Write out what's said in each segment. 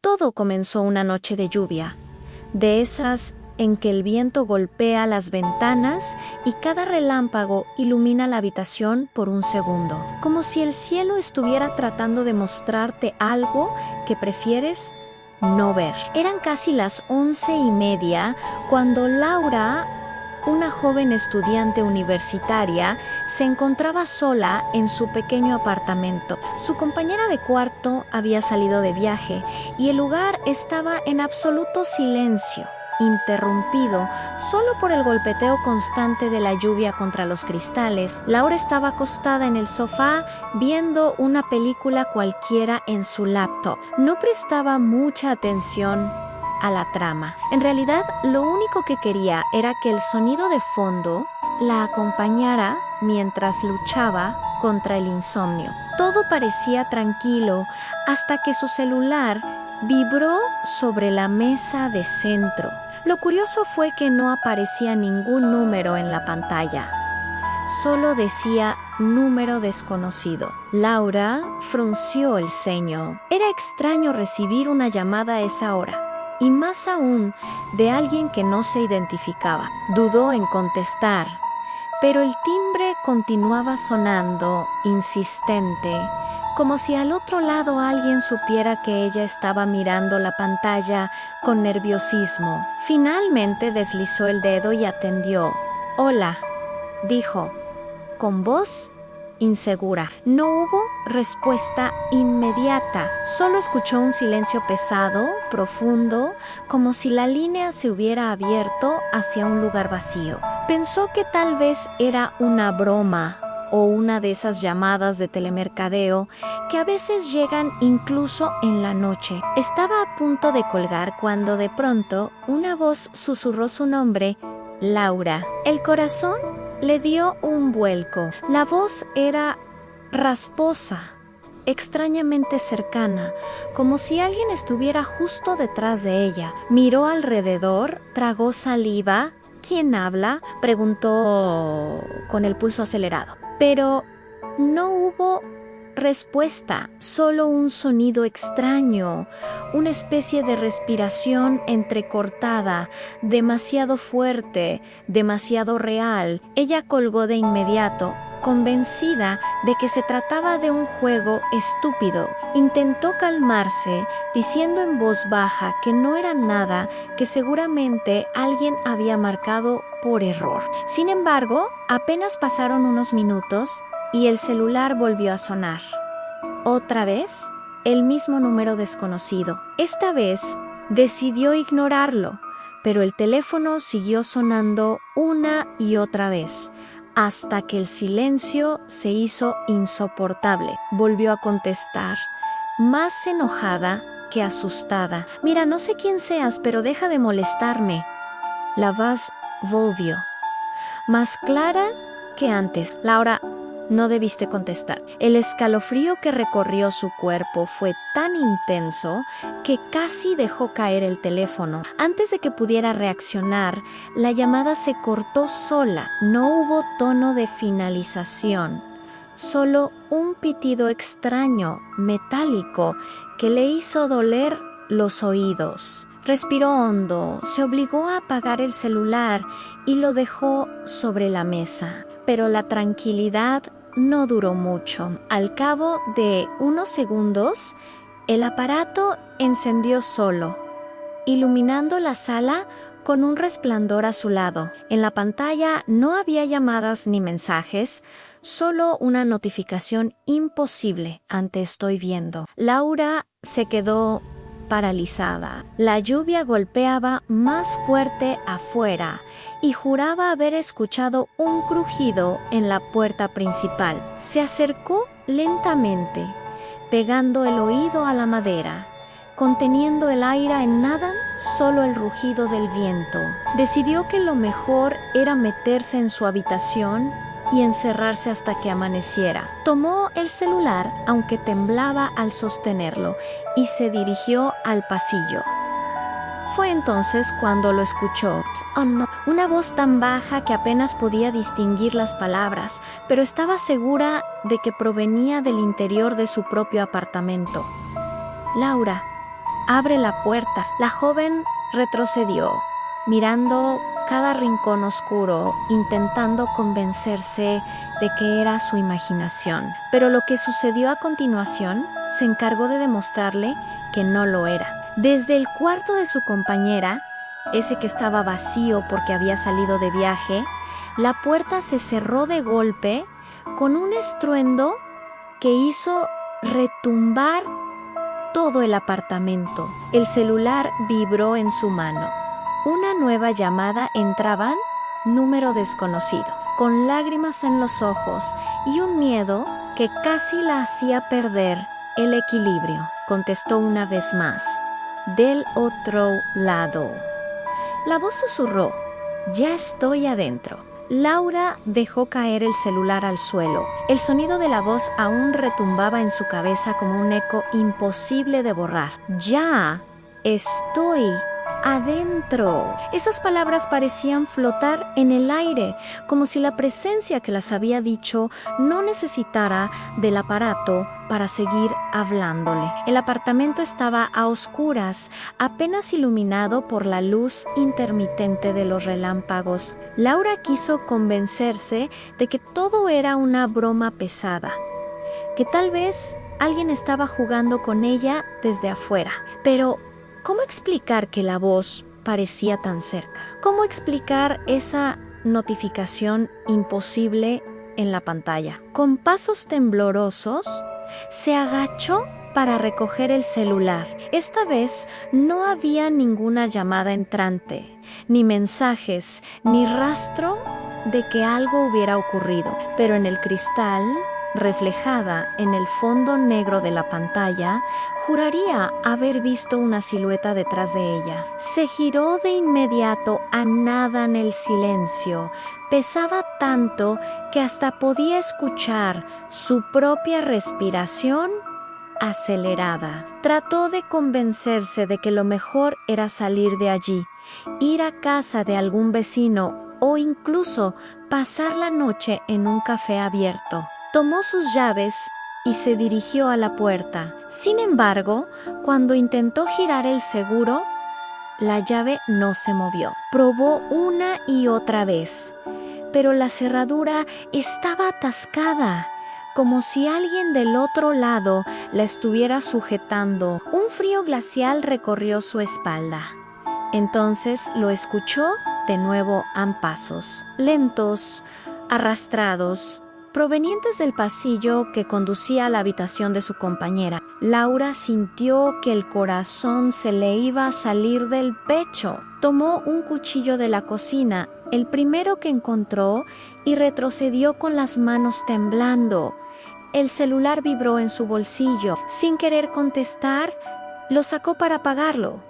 Todo comenzó una noche de lluvia, de esas en que el viento golpea las ventanas y cada relámpago ilumina la habitación por un segundo, como si el cielo estuviera tratando de mostrarte algo que prefieres no ver. Eran casi las 11:30 cuando Laura, una joven estudiante universitaria, se encontraba sola en su pequeño apartamento. Su compañera de cuarto había salido de viaje y el lugar estaba en absoluto silencio, interrumpido solo por el golpeteo constante de la lluvia contra los cristales. Laura estaba acostada en el sofá viendo una película cualquiera en su laptop. No prestaba mucha atención a la trama. En realidad, lo único que quería era que el sonido de fondo la acompañara mientras luchaba contra el insomnio. Todo parecía tranquilo hasta que su celular vibró sobre la mesa de centro. Lo curioso fue que no aparecía ningún número en la pantalla. Solo decía número desconocido. Laura frunció el ceño. Era extraño recibir una llamada a esa hora, y más aún de alguien que no se identificaba. Dudó en contestar, pero el timbre continuaba sonando, insistente, como si al otro lado alguien supiera que ella estaba mirando la pantalla con nerviosismo. Finalmente deslizó el dedo y atendió. «Hola», dijo, con voz insegura. No hubo respuesta inmediata, solo escuchó un silencio pesado, profundo, como si la línea se hubiera abierto hacia un lugar vacío. Pensó que tal vez era una broma o una de esas llamadas de telemercadeo que a veces llegan incluso en la noche. Estaba a punto de colgar cuando de pronto una voz susurró su nombre, Laura. El corazón le dio un vuelco. La voz era rasposa, extrañamente cercana, como si alguien estuviera justo detrás de ella. Miró alrededor, tragó saliva. ¿Quién habla?, preguntó con el pulso acelerado. Pero no hubo respuesta, solo un sonido extraño, una especie de respiración entrecortada, demasiado fuerte, demasiado real. Ella colgó de inmediato, convencida de que se trataba de un juego estúpido. Intentó calmarse, diciendo en voz baja que no era nada que seguramente alguien había marcado por error. Sin embargo, apenas pasaron unos minutos y el celular volvió a sonar. Otra vez, el mismo número desconocido. Esta vez, decidió ignorarlo, pero el teléfono siguió sonando una y otra vez, hasta que el silencio se hizo insoportable. Volvió a contestar, más enojada que asustada. «Mira, no sé quién seas, pero deja de molestarme». La voz volvió, más clara que antes. «Laura, no debiste contestar». El escalofrío que recorrió su cuerpo fue tan intenso que casi dejó caer el teléfono. Antes de que pudiera reaccionar, la llamada se cortó sola. No hubo tono de finalización, solo un pitido extraño, metálico, que le hizo doler los oídos. Respiró hondo, se obligó a apagar el celular y lo dejó sobre la mesa. Pero la tranquilidad no duró mucho. Al cabo de unos segundos, el aparato encendió solo, iluminando la sala con un resplandor azulado. En la pantalla no había llamadas ni mensajes, solo una notificación imposible ante «Estoy viendo». Laura se quedó paralizada. La lluvia golpeaba más fuerte afuera y juraba haber escuchado un crujido en la puerta principal. Se acercó lentamente, pegando el oído a la madera, conteniendo el aire en nada, solo el rugido del viento. Decidió que lo mejor era meterse en su habitación y encerrarse hasta que amaneciera. Tomó el celular, aunque temblaba al sostenerlo, y se dirigió al pasillo. Fue entonces cuando lo escuchó. Oh, no. Una voz tan baja que apenas podía distinguir las palabras, pero estaba segura de que provenía del interior de su propio apartamento. «Laura, abre la puerta. La joven retrocedió, mirando cada rincón oscuro, intentando convencerse de que era su imaginación. Pero lo que sucedió a continuación se encargó de demostrarle que no lo era. Desde el cuarto de su compañera, ese que estaba vacío porque había salido de viaje, la puerta se cerró de golpe con un estruendo que hizo retumbar todo el apartamento. El celular vibró en su mano. Una nueva llamada entraba, número desconocido, con lágrimas en los ojos y un miedo que casi la hacía perder el equilibrio. Contestó una vez más, del otro lado. La voz susurró, ya estoy adentro. Laura dejó caer el celular al suelo. El sonido de la voz aún retumbaba en su cabeza como un eco imposible de borrar. Ya estoy adentro. Esas palabras parecían flotar en el aire, como si la presencia que las había dicho no necesitara del aparato para seguir hablándole. El apartamento estaba a oscuras, apenas iluminado por la luz intermitente de los relámpagos. Laura quiso convencerse de que todo era una broma pesada, que tal vez alguien estaba jugando con ella desde afuera. Pero ¿cómo explicar que la voz parecía tan cerca? ¿Cómo explicar esa notificación imposible en la pantalla? Con pasos temblorosos, se agachó para recoger el celular. Esta vez no había ninguna llamada entrante, ni mensajes, ni rastro de que algo hubiera ocurrido. Pero en el cristal, reflejada en el fondo negro de la pantalla, juraría haber visto una silueta detrás de ella. Se giró de inmediato a nada en el silencio. Pesaba tanto que hasta podía escuchar su propia respiración acelerada. Trató de convencerse de que lo mejor era salir de allí, ir a casa de algún vecino o incluso pasar la noche en un café abierto. Tomó sus llaves y se dirigió a la puerta. Sin embargo, cuando intentó girar el seguro, la llave no se movió. Probó una y otra vez, pero la cerradura estaba atascada, como si alguien del otro lado la estuviera sujetando. Un frío glacial recorrió su espalda. Entonces lo escuchó de nuevo a pasos, lentos, arrastrados, provenientes del pasillo que conducía a la habitación de su compañera. Laura sintió que el corazón se le iba a salir del pecho. Tomó un cuchillo de la cocina, el primero que encontró, y retrocedió con las manos temblando. El celular vibró en su bolsillo. Sin querer contestar, lo sacó para apagarlo,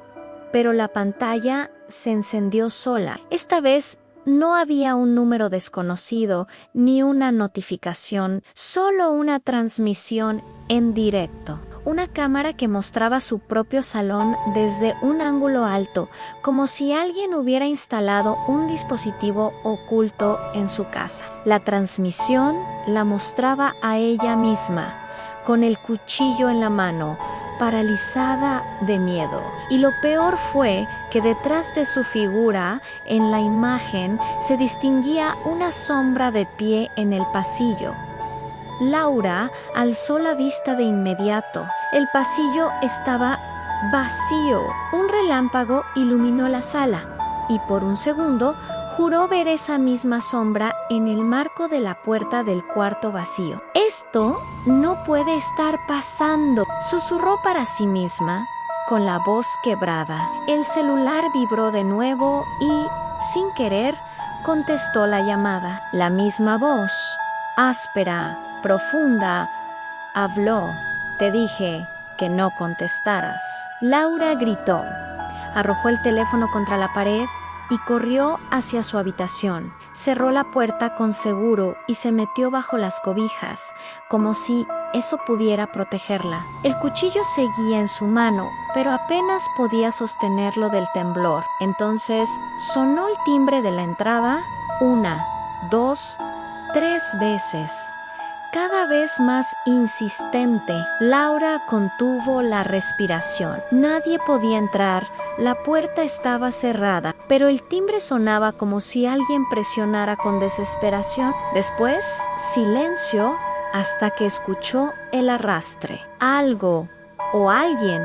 pero la pantalla se encendió sola. Esta vez no había un número desconocido ni una notificación, solo una transmisión en directo. Una cámara que mostraba su propio salón desde un ángulo alto, como si alguien hubiera instalado un dispositivo oculto en su casa. La transmisión la mostraba a ella misma, con el cuchillo en la mano, paralizada de miedo. Y lo peor fue que detrás de su figura, en la imagen, se distinguía una sombra de pie en el pasillo. Laura alzó la vista de inmediato. El pasillo estaba vacío. Un relámpago iluminó la sala y por un segundo juró ver esa misma sombra en el marco de la puerta del cuarto vacío. «Esto no puede estar pasando», susurró para sí misma, con la voz quebrada. El celular vibró de nuevo y, sin querer, contestó la llamada. La misma voz, áspera, profunda, habló. «Te dije que no contestaras». Laura gritó, arrojó el teléfono contra la pared y corrió hacia su habitación. Cerró la puerta con seguro y se metió bajo las cobijas, como si eso pudiera protegerla. El cuchillo seguía en su mano, pero apenas podía sostenerlo del temblor. Entonces sonó el timbre de la entrada 1, 2, 3 veces. cada vez más insistente. Laura contuvo la respiración. Nadie podía entrar, la puerta estaba cerrada, pero el timbre sonaba como si alguien presionara con desesperación. Después, silencio hasta que escuchó el arrastre. Algo o alguien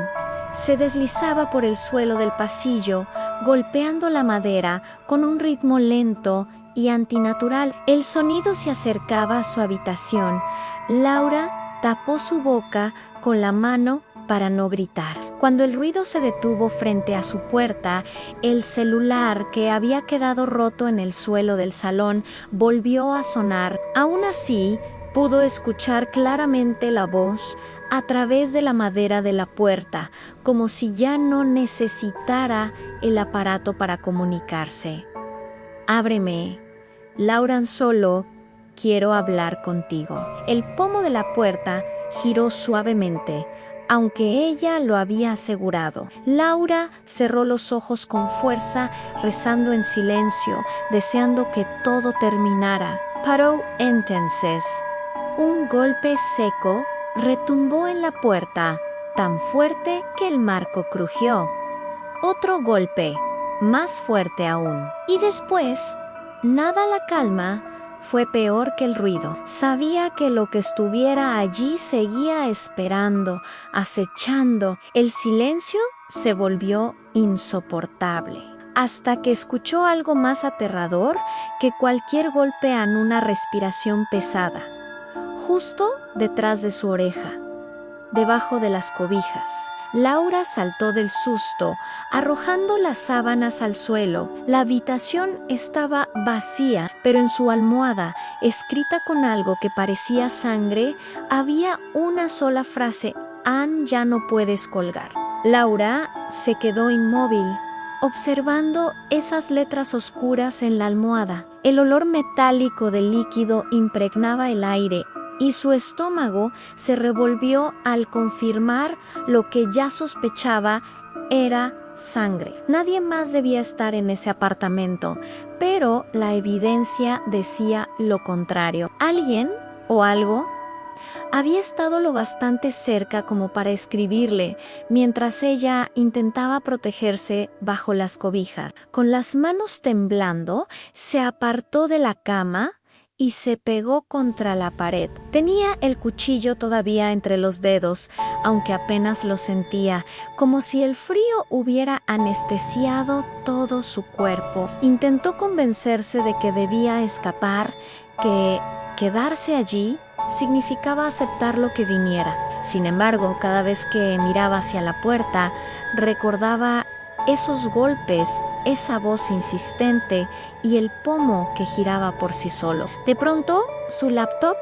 se deslizaba por el suelo del pasillo, golpeando la madera con un ritmo lento y antinatural. El sonido se acercaba a su habitación. Laura tapó su boca con la mano para no gritar. Cuando el ruido se detuvo frente a su puerta, el celular que había quedado roto en el suelo del salón volvió a sonar. Aún así, pudo escuchar claramente la voz a través de la madera de la puerta, como si ya no necesitara el aparato para comunicarse. «Ábreme, Laura, solo quiero hablar contigo». El pomo de la puerta giró suavemente, aunque ella lo había asegurado. Laura cerró los ojos con fuerza, rezando en silencio, deseando que todo terminara. Paró entonces. Un golpe seco retumbó en la puerta, tan fuerte que el marco crujió. Otro golpe, más fuerte aún. Y después, nada la calma, fue peor que el ruido. Sabía que lo que estuviera allí seguía esperando, acechando. El silencio se volvió insoportable, hasta que escuchó algo más aterrador que cualquier golpe en una respiración pesada, justo detrás de su oreja, debajo de las cobijas. Laura saltó del susto, arrojando las sábanas al suelo. La habitación estaba vacía, pero en su almohada, escrita con algo que parecía sangre, había una sola frase: «Ann, ya no puedes colgar». Laura se quedó inmóvil, observando esas letras oscuras en la almohada. El olor metálico del líquido impregnaba el aire, y su estómago se revolvió al confirmar lo que ya sospechaba: era sangre. Nadie más debía estar en ese apartamento, pero la evidencia decía lo contrario. Alguien o algo había estado lo bastante cerca como para escribirle, mientras ella intentaba protegerse bajo las cobijas. Con las manos temblando, se apartó de la cama y se pegó contra la pared. Tenía el cuchillo todavía entre los dedos, aunque apenas lo sentía, como si el frío hubiera anestesiado todo su cuerpo. Intentó convencerse de que debía escapar, que quedarse allí significaba aceptar lo que viniera. Sin embargo, cada vez que miraba hacia la puerta, recordaba esos golpes, esa voz insistente y el pomo que giraba por sí solo. De pronto, su laptop,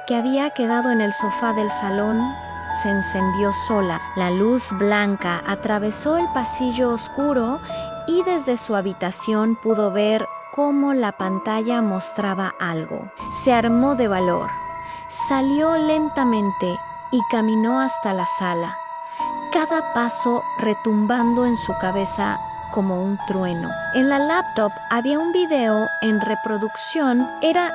que había quedado en el sofá del salón, se encendió sola. La luz blanca atravesó el pasillo oscuro y desde su habitación pudo ver cómo la pantalla mostraba algo. Se armó de valor, salió lentamente y caminó hasta la sala, cada paso retumbando en su cabeza como un trueno. En la laptop había un video en reproducción. Era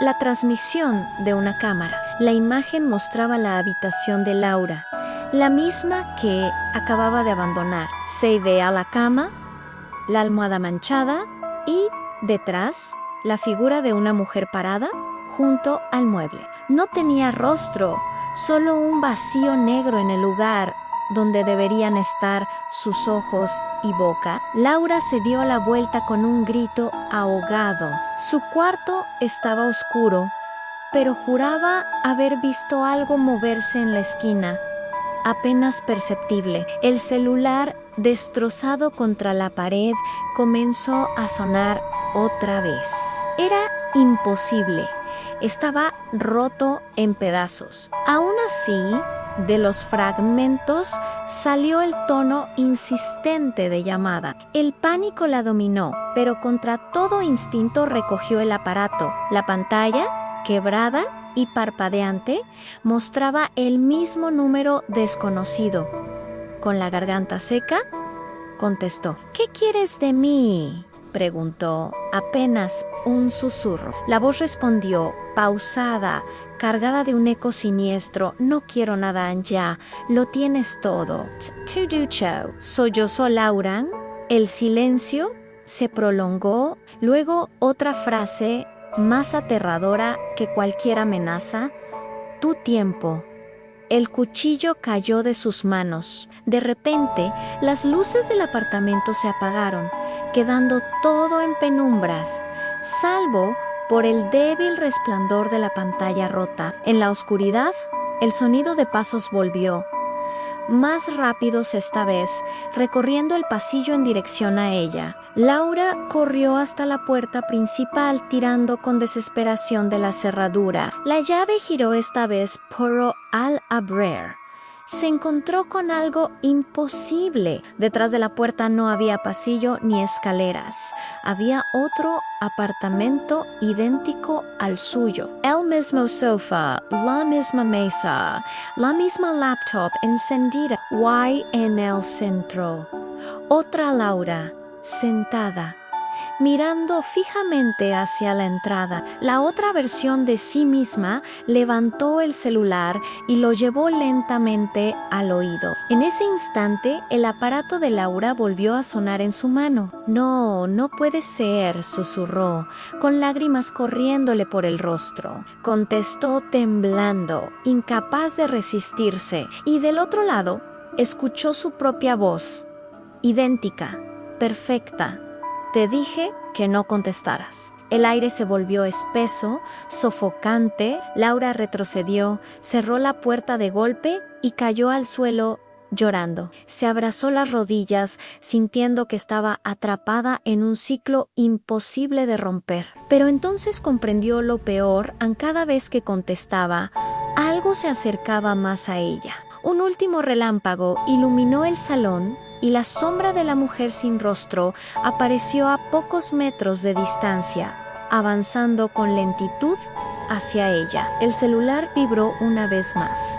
la transmisión de una cámara. La imagen mostraba la habitación de Laura, la misma que acababa de abandonar. Se veía la cama, la almohada manchada y, detrás, la figura de una mujer parada junto al mueble. No tenía rostro, solo un vacío negro en el lugar donde deberían estar sus ojos y boca. Laura se dio la vuelta con un grito ahogado. Su cuarto estaba oscuro, pero juraba haber visto algo moverse en la esquina, apenas perceptible. El celular, destrozado contra la pared, comenzó a sonar otra vez. Era imposible. Estaba roto en pedazos. Aún así, de los fragmentos salió el tono insistente de llamada. El pánico la dominó, pero contra todo instinto recogió el aparato. La pantalla, quebrada y parpadeante, mostraba el mismo número desconocido. Con la garganta seca, contestó. «¿Qué quieres de mí?», preguntó, apenas un susurro. La voz respondió, pausada, cargada de un eco siniestro. No quiero nada ya, lo tienes todo. Tuducho. Sollozó Laura. El silencio se prolongó. Luego otra frase más aterradora que cualquier amenaza. Tu tiempo. El cuchillo cayó de sus manos. De repente, las luces del apartamento se apagaron, quedando todo en penumbras, salvo por el débil resplandor de la pantalla rota. En la oscuridad, el sonido de pasos volvió, más rápidos esta vez, recorriendo el pasillo en dirección a ella. Laura corrió hasta la puerta principal, tirando con desesperación de la cerradura. La llave giró esta vez por al abrir. Se encontró con algo imposible. Detrás de la puerta no había pasillo ni escaleras. Había otro apartamento idéntico al suyo. El mismo sofá, la misma mesa, la misma laptop encendida. Y en el centro, otra Laura, sentada, mirando fijamente hacia la entrada. La otra versión de sí misma levantó el celular y lo llevó lentamente al oído. En ese instante, el aparato de Laura volvió a sonar en su mano. No, no puede ser, susurró, con lágrimas corriéndole por el rostro. Contestó temblando, incapaz de resistirse, y del otro lado, escuchó su propia voz, idéntica, perfecta. Te dije que no contestaras. El aire se volvió espeso, sofocante. Laura retrocedió, cerró la puerta de golpe y cayó al suelo llorando. Se abrazó las rodillas, sintiendo que estaba atrapada en un ciclo imposible de romper. Pero entonces comprendió lo peor. Cada vez que contestaba, algo se acercaba más a ella. Un último relámpago iluminó el salón y la sombra de la mujer sin rostro apareció a pocos metros de distancia, avanzando con lentitud hacia ella. El celular vibró una vez más.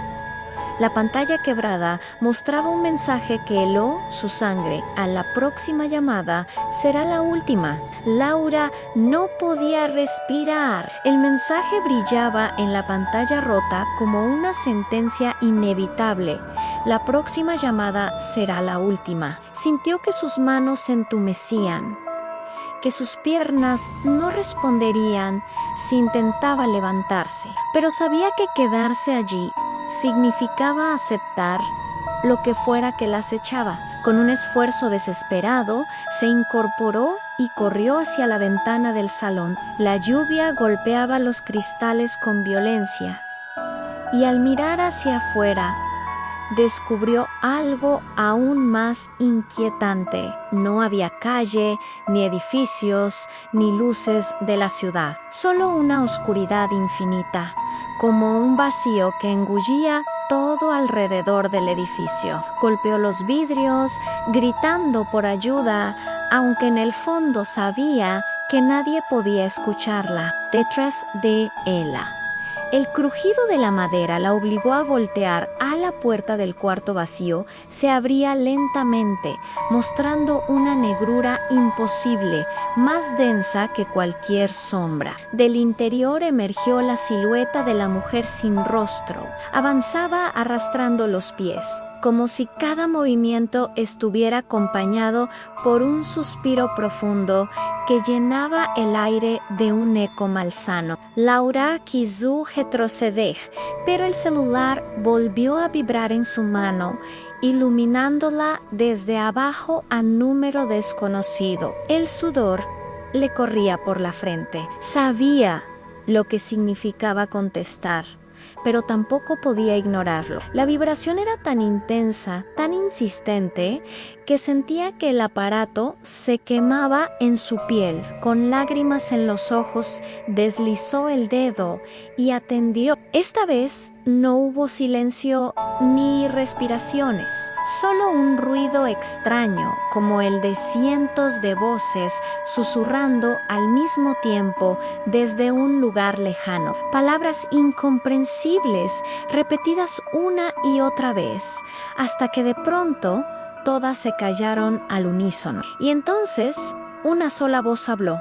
La pantalla quebrada mostraba un mensaje que heló su sangre. A la próxima llamada será la última. Laura no podía respirar. El mensaje brillaba en la pantalla rota como una sentencia inevitable. La próxima llamada será la última. Sintió que sus manos se entumecían, que sus piernas no responderían si intentaba levantarse. Pero sabía que quedarse allí significaba aceptar lo que fuera que la acechaba. Con un esfuerzo desesperado, se incorporó y corrió hacia la ventana del salón. La lluvia golpeaba los cristales con violencia, y al mirar hacia afuera, descubrió algo aún más inquietante. No había calle, ni edificios, ni luces de la ciudad. Solo una oscuridad infinita, como un vacío que engullía todo alrededor del edificio. Golpeó los vidrios, gritando por ayuda, aunque en el fondo sabía que nadie podía escucharla. Detrás de ella, el crujido de la madera la obligó a voltear. A la puerta del cuarto vacío se abría lentamente, mostrando una negrura imposible, más densa que cualquier sombra. Del interior emergió la silueta de la mujer sin rostro. Avanzaba arrastrando los pies, como si cada movimiento estuviera acompañado por un suspiro profundo que llenaba el aire de un eco malsano. Laura quiso retroceder, pero el celular volvió a vibrar en su mano, iluminándola desde abajo a número desconocido. El sudor le corría por la frente. Sabía lo que significaba contestar, pero tampoco podía ignorarlo. La vibración era tan intensa, tan insistente, que sentía que el aparato se quemaba en su piel. Con lágrimas en los ojos, deslizó el dedo y atendió. Esta vez no hubo silencio ni respiraciones, solo un ruido extraño, como el de cientos de voces susurrando al mismo tiempo desde un lugar lejano. Palabras incomprensibles, repetidas una y otra vez, hasta que de pronto todas se callaron al unísono. Y entonces una sola voz habló.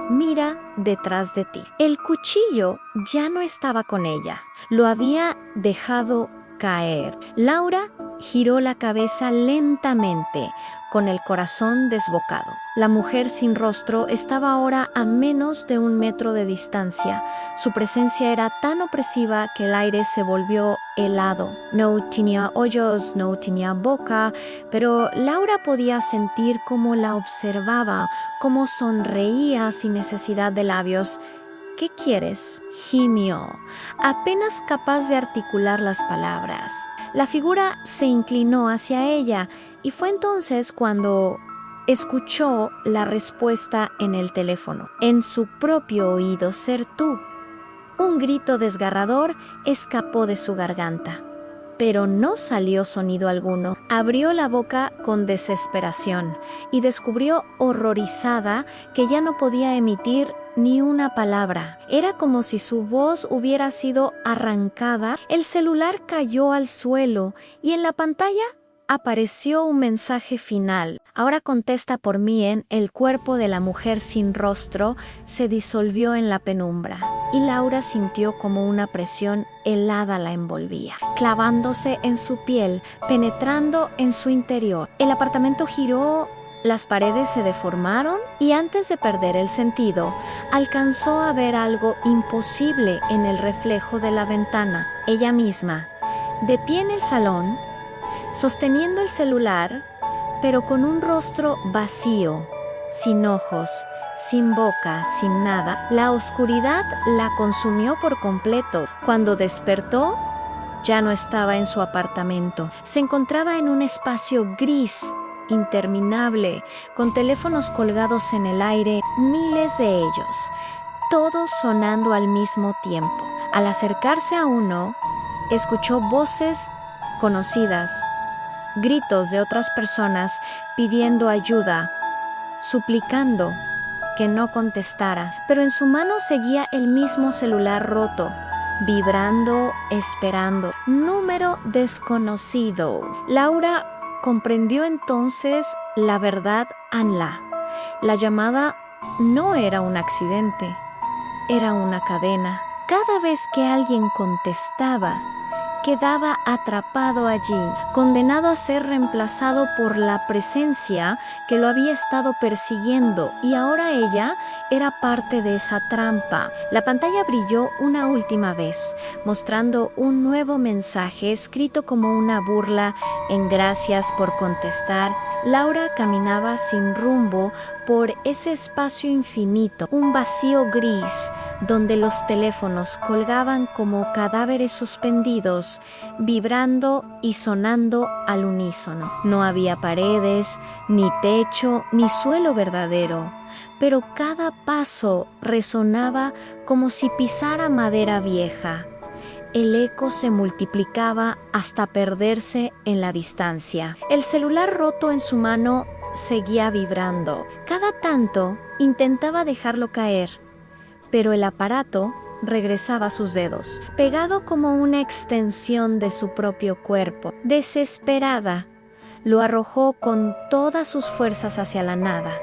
mira detrás de ti. El cuchillo ya no estaba con ella. Lo había dejado caer. Laura giró la cabeza lentamente, con el corazón desbocado. La mujer sin rostro estaba ahora a menos de 1 metro de distancia. Su presencia era tan opresiva que el aire se volvió helado. No tenía ojos, no tenía boca, pero Laura podía sentir cómo la observaba, cómo sonreía sin necesidad de labios. ¿Qué quieres?, gimió, apenas capaz de articular las palabras. La figura se inclinó hacia ella y fue entonces cuando escuchó la respuesta en el teléfono. En su propio oído, ser tú. Un grito desgarrador escapó de su garganta, pero no salió sonido alguno. Abrió la boca con desesperación y descubrió, horrorizada, que ya no podía emitir ni una palabra. Era como si su voz hubiera sido arrancada. El celular cayó al suelo y en la pantalla apareció un mensaje final. Ahora contesta por mí. El cuerpo de la mujer sin rostro se disolvió en la penumbra y Laura sintió como una presión helada la envolvía, clavándose en su piel, penetrando en su interior. El apartamento giró, las paredes se deformaron y antes de perder el sentido, alcanzó a ver algo imposible en el reflejo de la ventana. Ella misma, de pie en el salón, sosteniendo el celular, pero con un rostro vacío, sin ojos, sin boca, sin nada. La oscuridad la consumió por completo. Cuando despertó, ya no estaba en su apartamento. Se encontraba en un espacio gris, interminable, con teléfonos colgados en el aire, miles de ellos, todos sonando al mismo tiempo. Al acercarse a uno, escuchó voces conocidas, gritos de otras personas pidiendo ayuda, suplicando que no contestara, pero en su mano seguía el mismo celular roto, vibrando, esperando. Número desconocido. Laura comprendió entonces la verdad Anla. La llamada no era un accidente, era una cadena. Cada vez que alguien contestaba, quedaba atrapado allí, condenado a ser reemplazado por la presencia que lo había estado persiguiendo, y ahora ella era parte de esa trampa. La pantalla brilló una última vez, mostrando un nuevo mensaje escrito como una burla en gracias por contestar. Laura caminaba sin rumbo por ese espacio infinito, un vacío gris, donde los teléfonos colgaban como cadáveres suspendidos, vibrando y sonando al unísono. No había paredes, ni techo, ni suelo verdadero, pero cada paso resonaba como si pisara madera vieja. El eco se multiplicaba hasta perderse en la distancia. El celular roto en su mano seguía vibrando. Cada tanto intentaba dejarlo caer, pero el aparato regresaba a sus dedos, pegado como una extensión de su propio cuerpo. Desesperada, lo arrojó con todas sus fuerzas hacia la nada,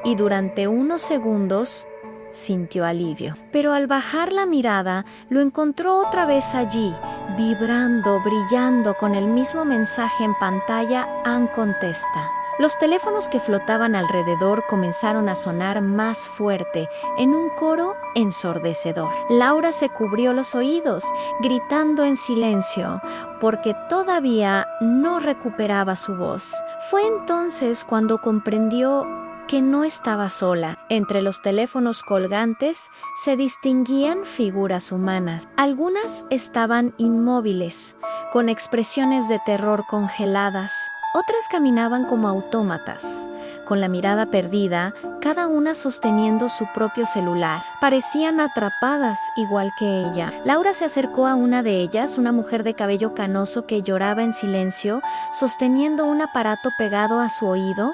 y durante unos segundos sintió alivio. Pero al bajar la mirada, lo encontró otra vez allí, vibrando, brillando con el mismo mensaje en pantalla: Ann contesta. Los teléfonos que flotaban alrededor comenzaron a sonar más fuerte, en un coro ensordecedor. Laura se cubrió los oídos, gritando en silencio, porque todavía no recuperaba su voz. Fue entonces cuando comprendió que no estaba sola. Entre los teléfonos colgantes se distinguían figuras humanas. Algunas estaban inmóviles, con expresiones de terror congeladas. Otras caminaban como autómatas, con la mirada perdida, cada una sosteniendo su propio celular. Parecían atrapadas igual que ella. Laura se acercó a una de ellas, una mujer de cabello canoso que lloraba en silencio, sosteniendo un aparato pegado a su oído.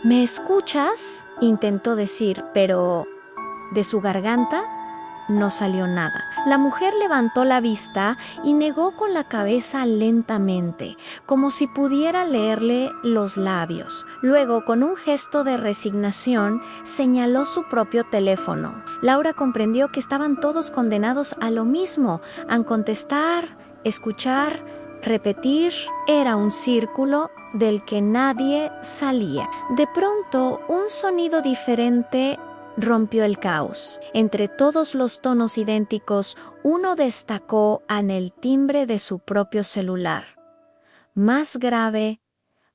¿Me escuchas?, intentó decir, pero de su garganta no salió nada. La mujer levantó la vista y negó con la cabeza lentamente, como si pudiera leerle los labios. Luego, con un gesto de resignación, señaló su propio teléfono. Laura comprendió que estaban todos condenados a lo mismo, a contestar, escuchar, repetir. Era un círculo del que nadie salía. De pronto, un sonido diferente rompió el caos. Entre todos los tonos idénticos, uno destacó en el timbre de su propio celular. Más grave,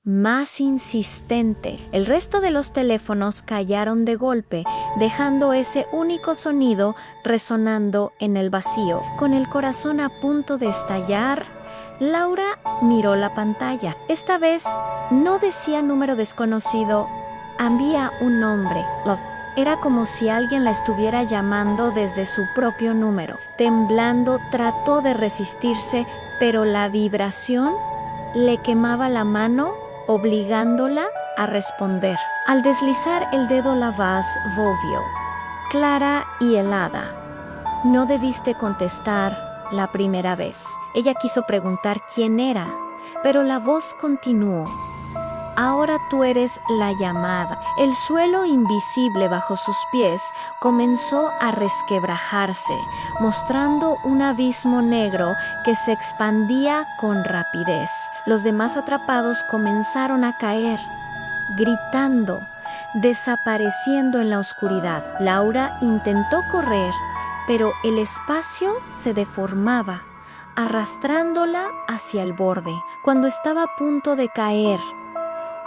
más insistente. El resto de los teléfonos callaron de golpe, dejando ese único sonido resonando en el vacío. Con el corazón a punto de estallar, Laura miró la pantalla. Esta vez no decía número desconocido, había un nombre. Era como si alguien la estuviera llamando desde su propio número. Temblando, trató de resistirse, pero la vibración le quemaba la mano, obligándola a responder. Al deslizar el dedo, la voz volvió, clara y helada. No debiste contestar la primera vez. Ella quiso preguntar quién era, pero la voz continuó. Ahora tú eres la llamada. El suelo invisible bajo sus pies comenzó a resquebrajarse, mostrando un abismo negro que se expandía con rapidez. Los demás atrapados comenzaron a caer, gritando, desapareciendo en la oscuridad. Laura intentó correr, pero el espacio se deformaba, arrastrándola hacia el borde. Cuando estaba a punto de caer,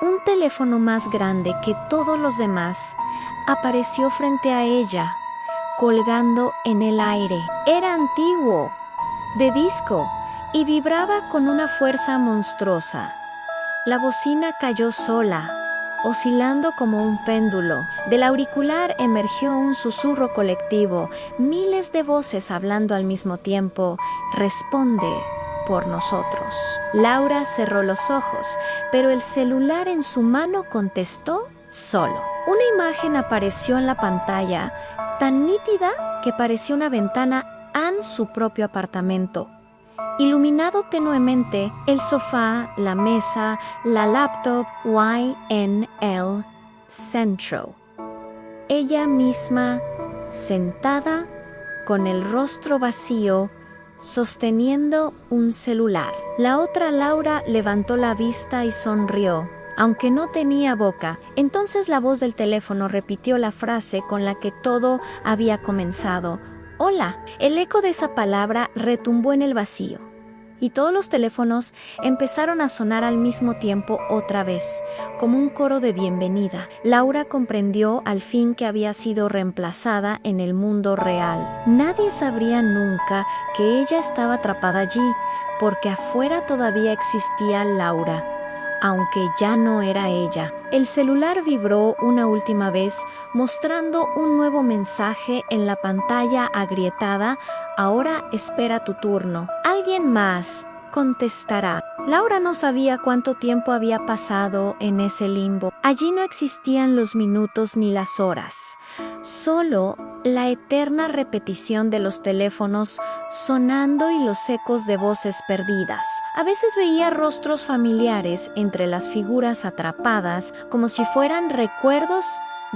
un teléfono más grande que todos los demás apareció frente a ella, colgando en el aire. Era antiguo, de disco, y vibraba con una fuerza monstruosa. La bocina cayó sola, oscilando como un péndulo. Del auricular emergió un susurro colectivo, miles de voces hablando al mismo tiempo. Responde por nosotros. Laura cerró los ojos, pero el celular en su mano contestó solo. Una imagen apareció en la pantalla, tan nítida que parecía una ventana en su propio apartamento. Iluminado tenuemente, el sofá, la mesa, la laptop, YNL Centro. Ella misma, sentada, con el rostro vacío, sosteniendo un celular. La otra Laura levantó la vista y sonrió, aunque no tenía boca. Entonces la voz del teléfono repitió la frase con la que todo había comenzado. Hola. El eco de esa palabra retumbó en el vacío, y todos los teléfonos empezaron a sonar al mismo tiempo otra vez, como un coro de bienvenida. Laura comprendió al fin que había sido reemplazada en el mundo real. Nadie sabría nunca que ella estaba atrapada allí, porque afuera todavía existía Laura, aunque ya no era ella. El celular vibró una última vez, mostrando un nuevo mensaje en la pantalla agrietada. Ahora espera tu turno. Alguien más contestará. Laura no sabía cuánto tiempo había pasado en ese limbo. Allí no existían los minutos ni las horas, solo la eterna repetición de los teléfonos sonando y los ecos de voces perdidas. A veces veía rostros familiares entre las figuras atrapadas, como si fueran recuerdos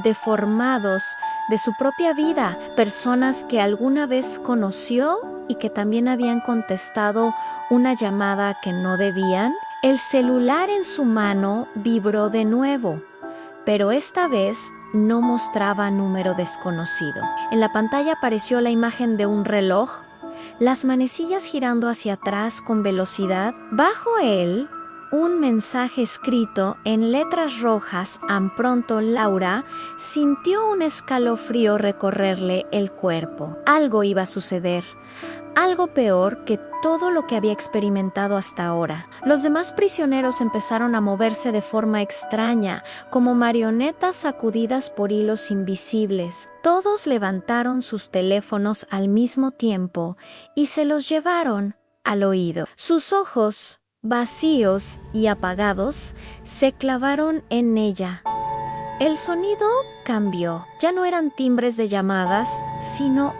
deformados de su propia vida, personas que alguna vez conoció y que también habían contestado una llamada que no debían. El celular en su mano vibró de nuevo, pero esta vez no mostraba número desconocido. En la pantalla apareció la imagen de un reloj, las manecillas girando hacia atrás con velocidad. Bajo él, un mensaje escrito en letras rojas. Tan pronto Laura sintió un escalofrío recorrerle el cuerpo. Algo iba a suceder, algo peor que todo lo que había experimentado hasta ahora. Los demás prisioneros empezaron a moverse de forma extraña, como marionetas sacudidas por hilos invisibles. Todos levantaron sus teléfonos al mismo tiempo y se los llevaron al oído. Sus ojos, vacíos y apagados, se clavaron en ella. El sonido cambió. Ya no eran timbres de llamadas, sino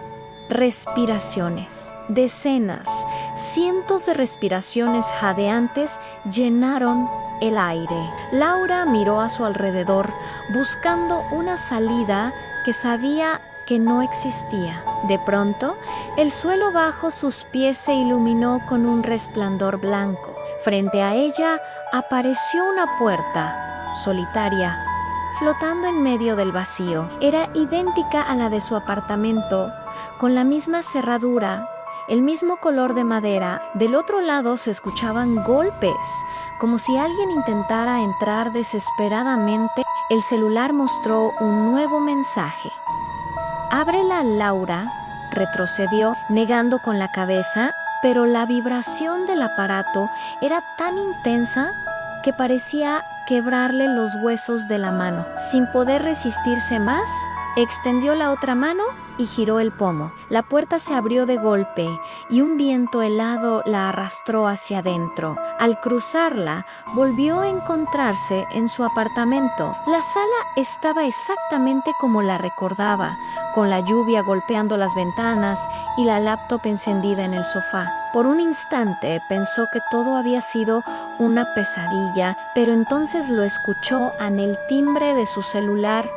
Respiraciones. Decenas, cientos de respiraciones jadeantes llenaron el aire. Laura miró a su alrededor, buscando una salida que sabía que no existía. De pronto, el suelo bajo sus pies se iluminó con un resplandor blanco. Frente a ella apareció una puerta, solitaria, flotando en medio del vacío. Era idéntica a la de su apartamento, con la misma cerradura, el mismo color de madera. Del otro lado se escuchaban golpes, como si alguien intentara entrar desesperadamente. El celular mostró un nuevo mensaje. Ábrela, Laura. Retrocedió, negando con la cabeza, pero la vibración del aparato era tan intensa que parecía quebrarle los huesos de la mano. Sin poder resistirse más, extendió la otra mano y giró el pomo. La puerta se abrió de golpe y un viento helado la arrastró hacia adentro. Al cruzarla, volvió a encontrarse en su apartamento. La sala estaba exactamente como la recordaba, con la lluvia golpeando las ventanas y la laptop encendida en el sofá. Por un instante pensó que todo había sido una pesadilla, pero entonces lo escuchó en el timbre de su celular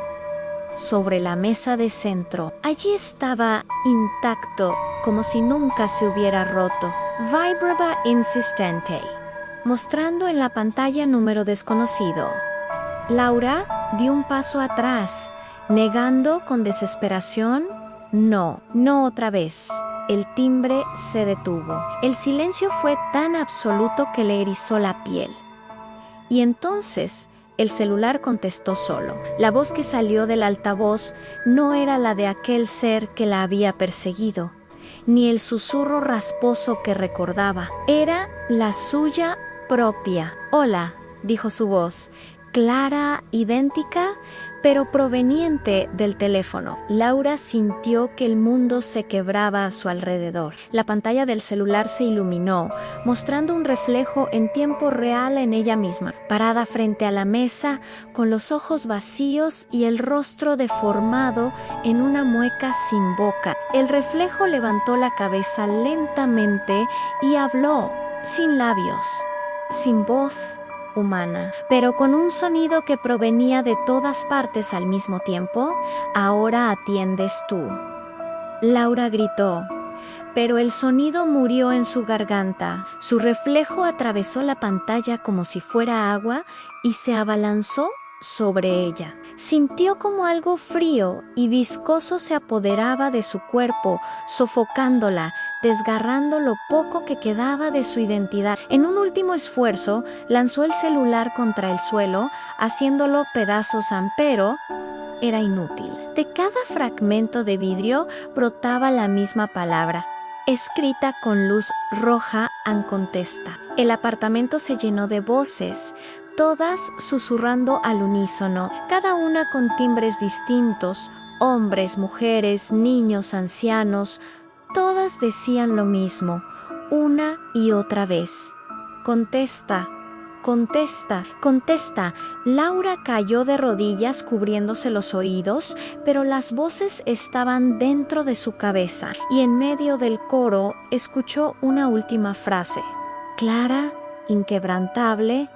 sobre la mesa de centro. Allí estaba intacto, como si nunca se hubiera roto. Vibraba insistente, mostrando en la pantalla número desconocido. Laura dio un paso atrás, negando con desesperación. No otra vez. El timbre se detuvo. El silencio fue tan absoluto que le erizó la piel. Y entonces el celular contestó solo. La voz que salió del altavoz no era la de aquel ser que la había perseguido, ni el susurro rasposo que recordaba. Era la suya propia. Hola, dijo su voz, clara, idéntica, pero proveniente del teléfono. Laura sintió que el mundo se quebraba a su alrededor. La pantalla del celular se iluminó, mostrando un reflejo en tiempo real en ella misma, parada frente a la mesa, con los ojos vacíos y el rostro deformado en una mueca sin boca. El reflejo levantó la cabeza lentamente y habló, sin labios, sin voz humana, pero con un sonido que provenía de todas partes al mismo tiempo. Ahora atiendes tú. Laura gritó, pero el sonido murió en su garganta. Su reflejo atravesó la pantalla como si fuera agua y se abalanzó sobre ella. Sintió como algo frío y viscoso se apoderaba de su cuerpo, sofocándola, desgarrando lo poco que quedaba de su identidad. En un último esfuerzo, lanzó el celular contra el suelo, haciéndolo pedazos, pero era inútil. De cada fragmento de vidrio brotaba la misma palabra, escrita con luz roja en contesta. El apartamento se llenó de voces, todas susurrando al unísono, cada una con timbres distintos, hombres, mujeres, niños, ancianos, todas decían lo mismo, una y otra vez. Contesta, contesta, contesta. Laura cayó de rodillas cubriéndose los oídos, pero las voces estaban dentro de su cabeza, y en medio del coro escuchó una última frase, clara, inquebrantable,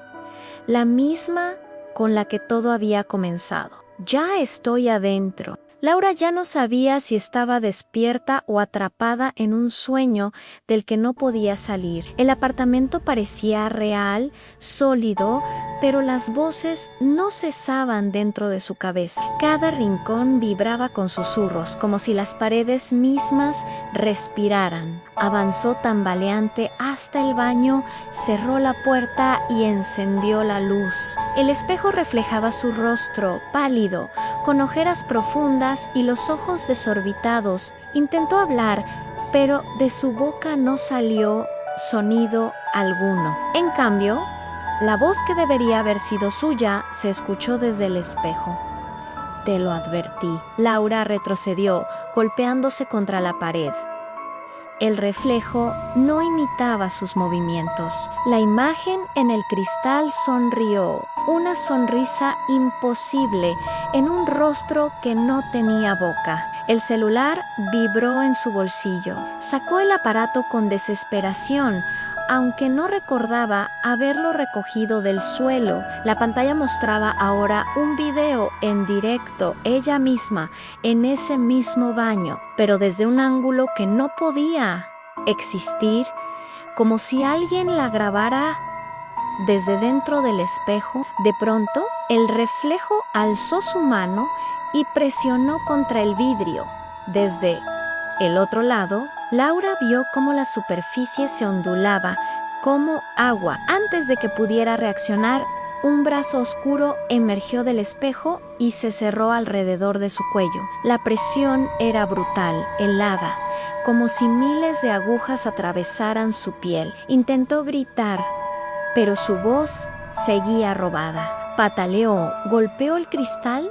la misma con la que todo había comenzado. Ya estoy adentro. Laura ya no sabía si estaba despierta o atrapada en un sueño del que no podía salir. El apartamento parecía real, sólido, pero las voces no cesaban dentro de su cabeza. Cada rincón vibraba con susurros, como si las paredes mismas respiraran. Avanzó tambaleante hasta el baño, cerró la puerta y encendió la luz. El espejo reflejaba su rostro, pálido, con ojeras profundas y los ojos desorbitados. Intentó hablar, pero de su boca no salió sonido alguno. En cambio, la voz que debería haber sido suya se escuchó desde el espejo. Te lo advertí. Laura retrocedió, golpeándose contra la pared. El reflejo no imitaba sus movimientos. La imagen en el cristal sonrió. una sonrisa imposible en un rostro que no tenía boca. El celular vibró en su bolsillo. Sacó el aparato con desesperación, aunque no recordaba haberlo recogido del suelo. La pantalla mostraba ahora un video en directo, ella misma, en ese mismo baño, pero desde un ángulo que no podía existir, como si alguien la grabara desde dentro del espejo. De pronto, el reflejo alzó su mano y presionó contra el vidrio. Desde el otro lado, Laura vio cómo la superficie se ondulaba como agua. Antes de que pudiera reaccionar, un brazo oscuro emergió del espejo y se cerró alrededor de su cuello. La presión era brutal, helada, como si miles de agujas atravesaran su piel. Intentó gritar, pero su voz seguía robada. Pataleó, golpeó el cristal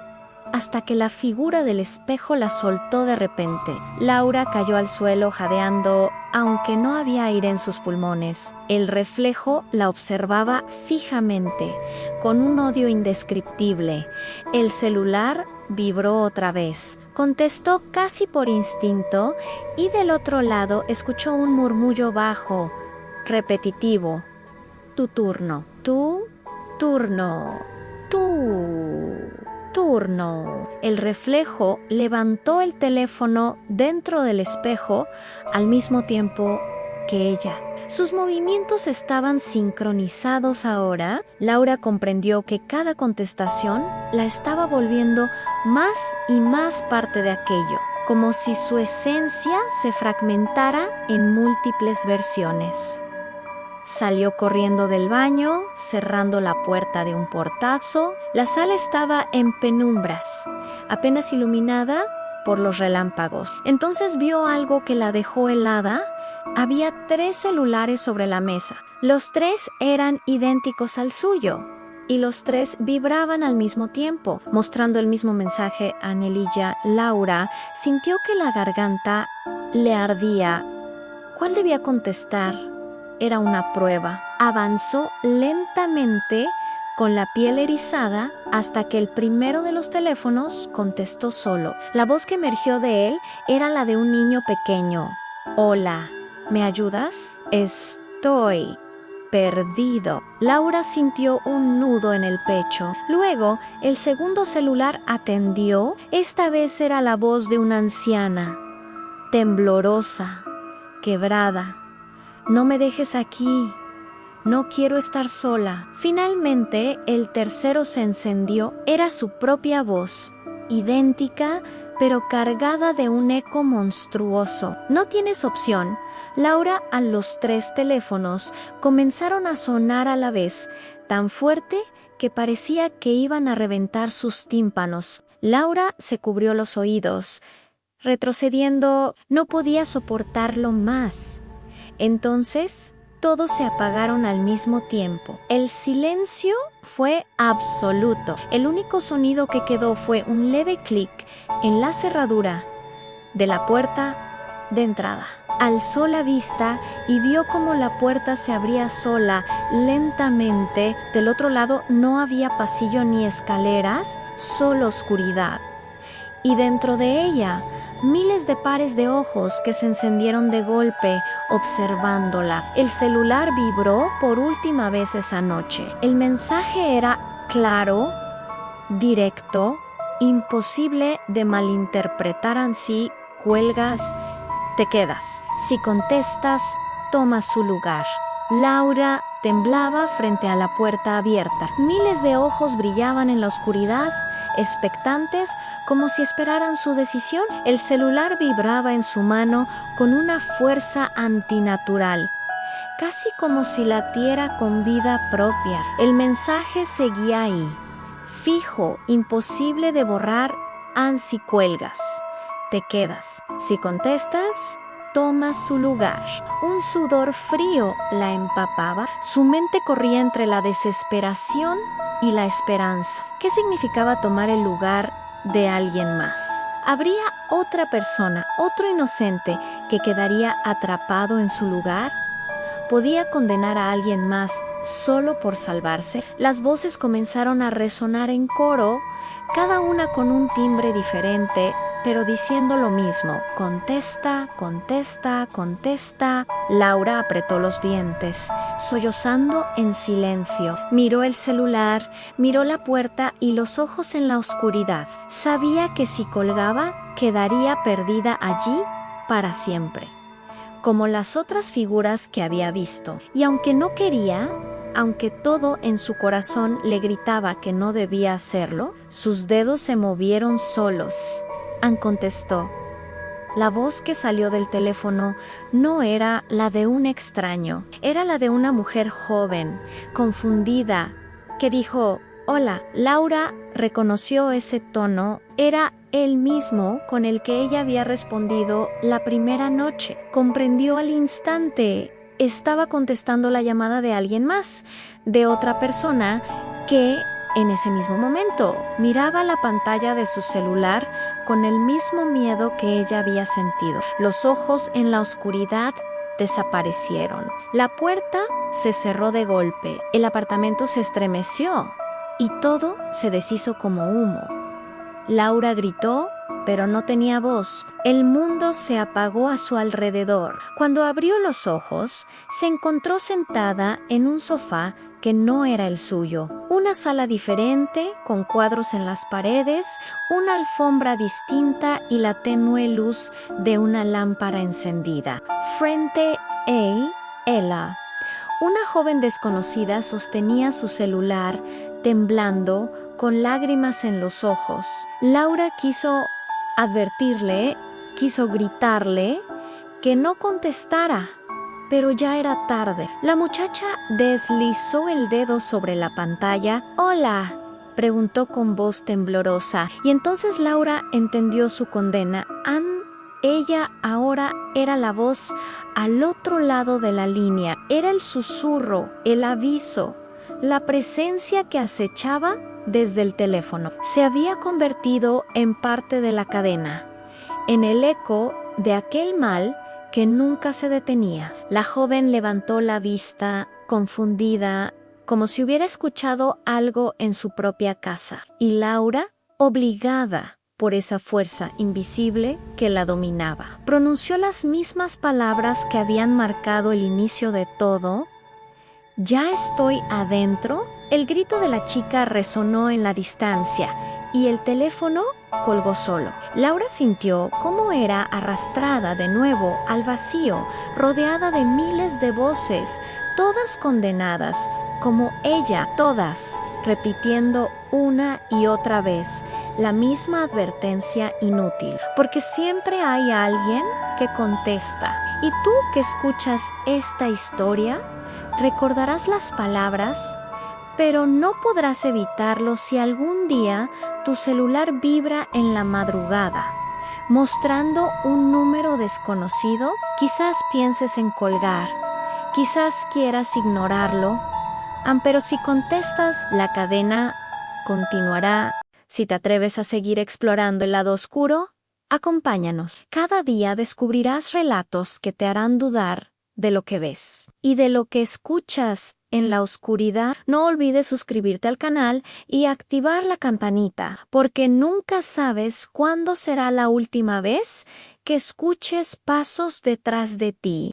hasta que la figura del espejo la soltó de repente. Laura cayó al suelo jadeando, aunque no había aire en sus pulmones. El reflejo la observaba fijamente, con un odio indescriptible. El celular vibró otra vez. Contestó casi por instinto y del otro lado escuchó un murmullo bajo, repetitivo. Tu turno. Tu turno. Tu turno. El reflejo levantó el teléfono dentro del espejo al mismo tiempo que ella. Sus movimientos estaban sincronizados ahora. Laura comprendió que cada contestación la estaba volviendo más y más parte de aquello, como si su esencia se fragmentara en múltiples versiones. Salió corriendo del baño, cerrando la puerta de un portazo. La sala estaba en penumbras, apenas iluminada por los relámpagos. Entonces vio algo que la dejó helada. Había 3 celulares sobre la mesa. Los 3 eran idénticos al suyo, y los 3 vibraban al mismo tiempo, mostrando el mismo mensaje a Nelilla. Laura sintió que la garganta le ardía. ¿Cuál debía contestar? Era una prueba. Avanzó lentamente con la piel erizada hasta que el primero de los teléfonos contestó solo. La voz que emergió de él era la de un niño pequeño. Hola, ¿me ayudas? Estoy perdido. Laura sintió un nudo en el pecho. Luego, el segundo celular atendió. Esta vez era la voz de una anciana, temblorosa, quebrada. No me dejes aquí. No quiero estar sola. Finalmente, el tercero se encendió. Era su propia voz, idéntica, pero cargada de un eco monstruoso. No tienes opción. Laura, a los 3 teléfonos, comenzaron a sonar a la vez, tan fuerte que parecía que iban a reventar sus tímpanos. Laura se cubrió los oídos. Retrocediendo, no podía soportarlo más. Entonces, todos se apagaron al mismo tiempo. El silencio fue absoluto. El único sonido que quedó fue un leve clic en la cerradura de la puerta de entrada. Alzó la vista y vio cómo la puerta se abría sola, lentamente. Del otro lado no había pasillo ni escaleras, solo oscuridad. Y dentro de ella, miles de pares de ojos que se encendieron de golpe observándola. El celular vibró por última vez esa noche. El mensaje era claro, directo, imposible de malinterpretar. Así, cuelgas, te quedas. Si contestas, tomas su lugar. Laura temblaba frente a la puerta abierta. Miles de ojos brillaban en la oscuridad, expectantes, como si esperaran su decisión. El celular vibraba en su mano con una fuerza antinatural, casi como si latiera con vida propia. El mensaje seguía ahí, fijo, imposible de borrar. Si cuelgas, te quedas. Si contestas, toma su lugar. Un sudor frío la empapaba. Su mente corría entre la desesperación y la esperanza. ¿Qué significaba tomar el lugar de alguien más? ¿Habría otra persona, otro inocente, que quedaría atrapado en su lugar? ¿Podía condenar a alguien más solo por salvarse? Las voces comenzaron a resonar en coro, cada una con un timbre diferente, pero diciendo lo mismo: contesta, contesta, contesta. Laura apretó los dientes, sollozando en silencio. Miró el celular, miró la puerta y los ojos en la oscuridad. Sabía que si colgaba, quedaría perdida allí para siempre, como las otras figuras que había visto. Y aunque no quería, aunque todo en su corazón le gritaba que no debía hacerlo, sus dedos se movieron solos. Ann contestó. La voz que salió del teléfono no era la de un extraño, era la de una mujer joven, confundida, que dijo: «Hola». Laura reconoció ese tono, era el mismo con el que ella había respondido la primera noche. Comprendió al instante. Estaba contestando la llamada de alguien más, de otra persona que, en ese mismo momento, miraba la pantalla de su celular con el mismo miedo que ella había sentido. Los ojos en la oscuridad desaparecieron. La puerta se cerró de golpe. El apartamento se estremeció y todo se deshizo como humo. Laura gritó, pero no tenía voz. El mundo se apagó a su alrededor. Cuando abrió los ojos, se encontró sentada en un sofá que no era el suyo. Una sala diferente, con cuadros en las paredes, una alfombra distinta y la tenue luz de una lámpara encendida. Frente a ella, una joven desconocida sostenía su celular, temblando, con lágrimas en los ojos. Laura quiso advertirle, quiso gritarle que no contestara, pero ya era tarde. La muchacha deslizó el dedo sobre la pantalla. «Hola», preguntó con voz temblorosa, y entonces Laura entendió su condena. Ella ahora era la voz al otro lado de la línea, era el susurro, el aviso, la presencia que acechaba desde el teléfono. Se había convertido en parte de la cadena, en el eco de aquel mal que nunca se detenía. La joven levantó la vista, confundida, como si hubiera escuchado algo en su propia casa. Y Laura, obligada por esa fuerza invisible que la dominaba, pronunció las mismas palabras que habían marcado el inicio de todo. «¿Ya estoy adentro?». El grito de la chica resonó en la distancia y el teléfono colgó solo. Laura sintió cómo era arrastrada de nuevo al vacío, rodeada de miles de voces, todas condenadas, como ella, todas, repitiendo una y otra vez la misma advertencia inútil. Porque siempre hay alguien que contesta. Y tú que escuchas esta historia, recordarás las palabras, pero no podrás evitarlo si algún día tu celular vibra en la madrugada, mostrando un número desconocido. Quizás pienses en colgar, quizás quieras ignorarlo, pero si contestas, la cadena continuará. Si te atreves a seguir explorando el lado oscuro, acompáñanos. Cada día descubrirás relatos que te harán dudar de lo que ves y de lo que escuchas en la oscuridad. No olvides suscribirte al canal y activar la campanita, porque nunca sabes cuándo será la última vez que escuches pasos detrás de ti.